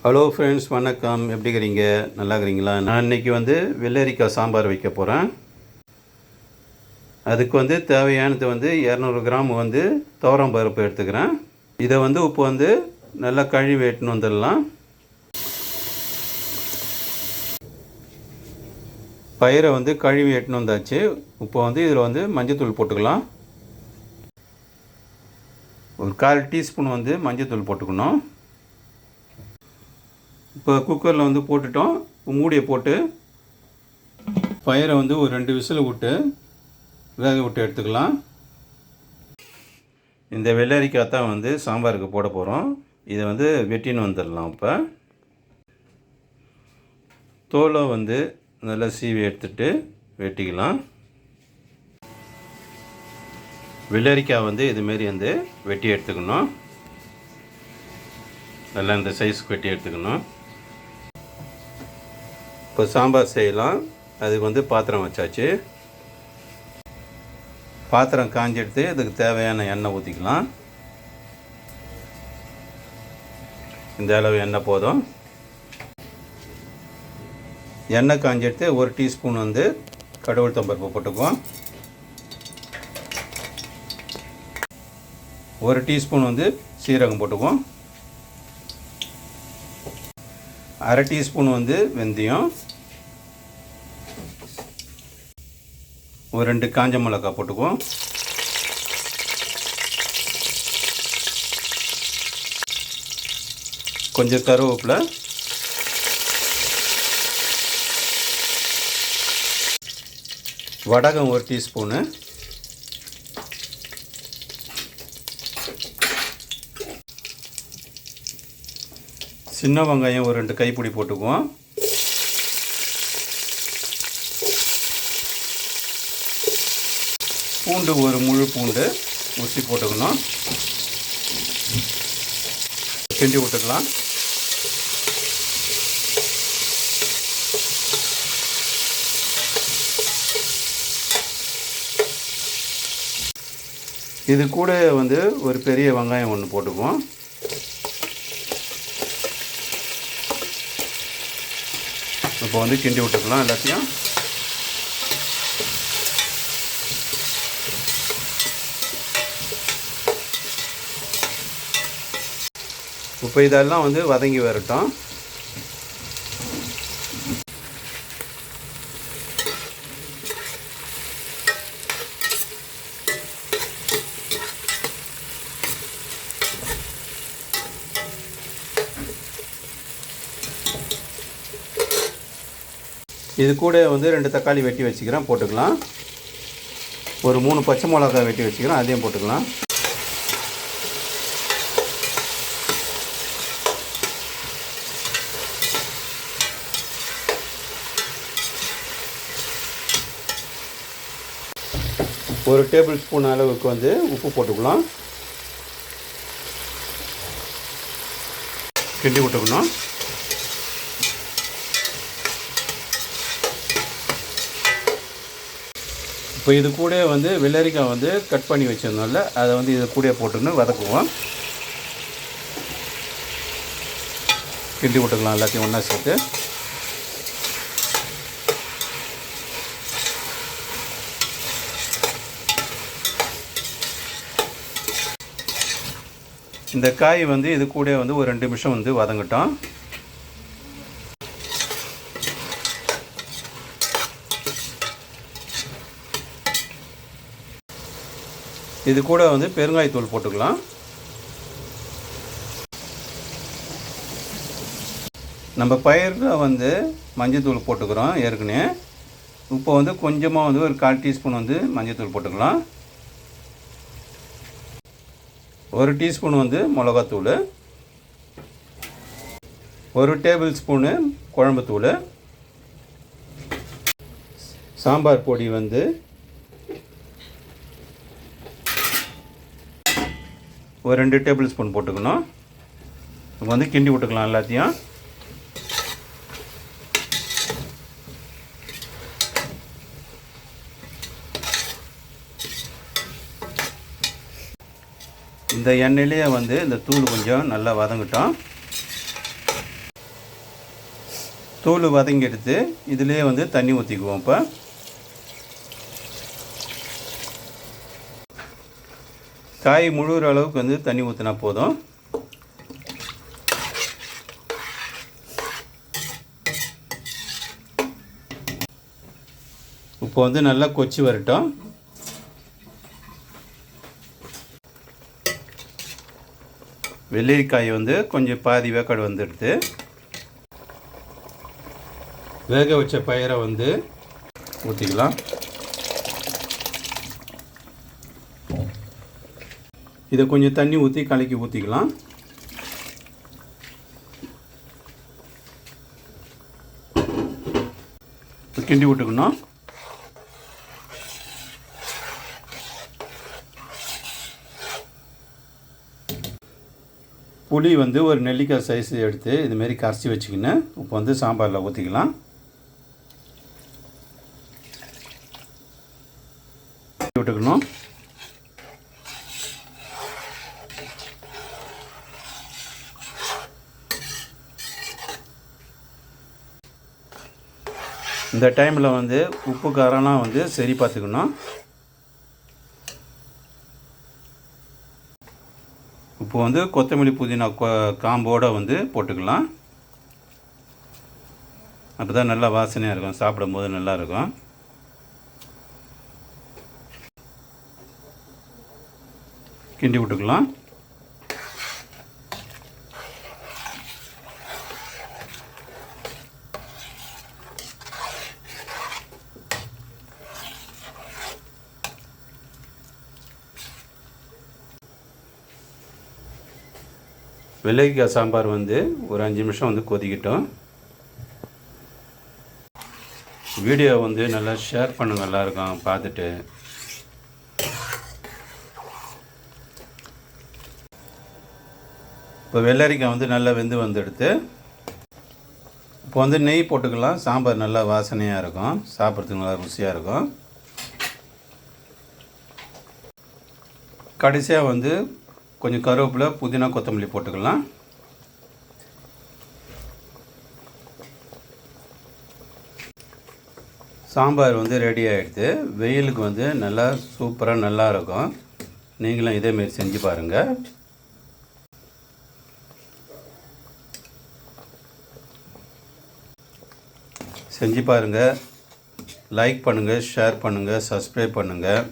Hello friends, வணக்கம். எப்படி இருக்கிறீங்க? நல்லா இருக்கிறீங்களா? நான் இன்றைக்கி வெள்ளரிக்காய் சாம்பார் வைக்க போகிறேன். அதுக்கு தேவையானது 200 கிராம் துவரம் பருப்பு எடுத்துக்கிறேன். இதை இப்போ நல்லா கழுவி வெட்டின்னு வந்துடலாம். பயிரை கழுவி வெட்டின்னு வந்தாச்சு. இப்போ இதில் மஞ்சத்தூள் போட்டுக்கலாம். ஒரு 1/4 டீஸ்பூன் மஞ்சத்தூள் போட்டுக்கணும். இப்போ குக்கரில் போட்டுட்டோம். மூடியை போட்டு பயிரை ஒரு 2 விசில் விட்டு வேக விட்டு எடுத்துக்கலாம். இந்த வெள்ளரிக்காய் தான் சாம்பாருக்கு போட போகிறோம். இதை வெட்டின்னு வந்துடலாம். இப்போ தோலை நல்லா சீவி எடுத்துட்டு வெட்டிக்கலாம். வெள்ளரிக்காய் இதுமாரி வெட்டி எடுத்துக்கணும். நல்லா இந்த சைஸ்க்கு வெட்டி எடுத்துக்கணும். இப்போ சாம்பார் செய்யலாம். அதுக்கு பாத்திரம் வச்சாச்சு. பாத்திரம் காஞ்செடுத்து அதுக்கு தேவையான எண்ணெய் ஊற்றிக்கலாம். இந்த அளவு எண்ணெய் போதும். எண்ணெய் காஞ்செடுத்து 1 டீஸ்பூன் கடுகு பருப்பு போட்டுக்குவோம். 1 டீஸ்பூன் சீரகம் போட்டுக்குவோம். 1/2 டீஸ்பூன் வெந்தயம். ஒரு 2 காஞ்ச மிளகாய் போட்டுக்குவோம். கொஞ்சம் கருவேப்பிலை. வடகம் 1 டீஸ்பூனு. சின்ன வெங்காயம் ஒரு 2 கைப்பிடி போட்டுக்குவோம். பூண்டு ஒரு முழு பூண்டு ஊற்றி போட்டுக்கணும். கிண்டி விட்டுக்கலாம். இது கூட ஒரு பெரிய வெங்காயம் ஒன்று போட்டுக்குவோம். இப்போ கிண்டி விட்டுக்கலாம் எல்லாத்தையும். இப்போ இதெல்லாம் வதங்கி வரட்டும். இது கூட 2 தக்காளி வெட்டி வச்சுக்கிறேன், போட்டுக்கலாம். ஒரு 3 பச்சை மிளகாய் வெட்டி வச்சுக்கிறேன், அதையும் போட்டுக்கலாம். ஒரு டேபிள் ஸ்பூன் அளவுக்கு உப்பு போட்டுக்கலாம். கிண்டி விட்டுக்கணும். இப்போ இது கூட வெள்ளரிக்காய் கட் பண்ணி வச்சிருந்தோம்ல, அதை இது கூட போட்டுன்னு வதக்குவோம். கிண்டி விட்டுக்கலாம் எல்லாத்தையும் ஒன்றா சேர்த்து. இந்த காய் இது கூட ஒரு 2 நிமிஷம் வதங்கட்டும். இது கூட பெருங்காயத்தூள் போட்டுக்கலாம். நம்ம பயிரில் மஞ்சத்தூள் போட்டுக்கிறோம் ஏற்கனவே. இப்போ கொஞ்சமாக ஒரு 1/4 டீஸ்பூன் மஞ்சத்தூள் போட்டுக்கலாம். 1 டீஸ்பூன் மிளகாத்தூள். 1 டேபிள் ஸ்பூனு குழம்புத்தூள். சாம்பார் பொடி ஒரு 2 டேபிள் ஸ்பூன் போட்டுக்கணும். கிண்டி விட்டுக்கலாம் எல்லாத்தையும். இந்த எண்ணெயிலேயே இந்த தூள் கொஞ்சம் நல்லா வதங்கட்டும். தூள் வதங்கி எடுத்து இதிலே வந்து தண்ணி ஊற்றிக்குவோம். இப்போ காய் முழுகிற அளவுக்கு வந்து தண்ணி ஊற்றினா போதும். இப்போ வந்து நல்லா கொச்சி வரட்டும். வெள்ளரிக்காய் வந்து கொஞ்சம் பாதி வேக்காடு வந்துடுது. வேக வச்ச பயிரை வந்து ஊற்றிக்கலாம். இதை கொஞ்சம் தண்ணி ஊற்றி கலக்கி ஊற்றிக்கலாம். கிண்டி விட்டுக்கணும். புளி வந்து ஒரு நெல்லிக்காய் சைஸ் எடுத்து இதுமாரி கரைச்சி வச்சுக்கின்னு இப்போ வந்து சாம்பாரில் ஊற்றிக்கலாம். விட்டுக்கணும். இந்த டைமில் வந்து உப்பு காரம்லாம் வந்து சரி பார்த்துக்கணும். இப்போ வந்து கொத்தமல்லி புதினா காம்போடு வந்து போட்டுக்கலாம். அப்போ தான் நல்லா வாசனையாக இருக்கும், சாப்பிடும் போது நல்லாயிருக்கும். கிண்டி விட்டுக்கலாம். வெள்ளரிக்காய் சாம்பார் வந்து ஒரு 5 நிமிஷம் வந்து கொதிக்கட்டும். வீடியோ வந்து நல்லா ஷேர் பண்ணுங்க, நல்லாயிருக்கும் பார்த்துட்டு. இப்போ வெள்ளரிக்காய் வந்து நல்லா வெந்து வந்துடுத்து. இப்போ வந்து நெய் போட்டுக்கலாம். சாம்பார் நல்லா வாசனையாக இருக்கும், சாப்பிட்றதுக்கு நல்லா ருசியாக இருக்கும். கடைசியாக வந்து கொஞ்சம் கருவேப்பிலை, புதினா, கொத்தமல்லி போட்டுக்கலாம். சாம்பார் வந்து ரெடி ஆகிடுது. வெயிலுக்கு வந்து நல்லா சூப்பராக நல்லாயிருக்கும். நீங்களும் இதேமாரி செஞ்சு பாருங்கள். செஞ்சு பாருங்கள். லைக் பண்ணுங்கள், ஷேர் பண்ணுங்கள், சப்ஸ்கிரைப் பண்ணுங்கள்.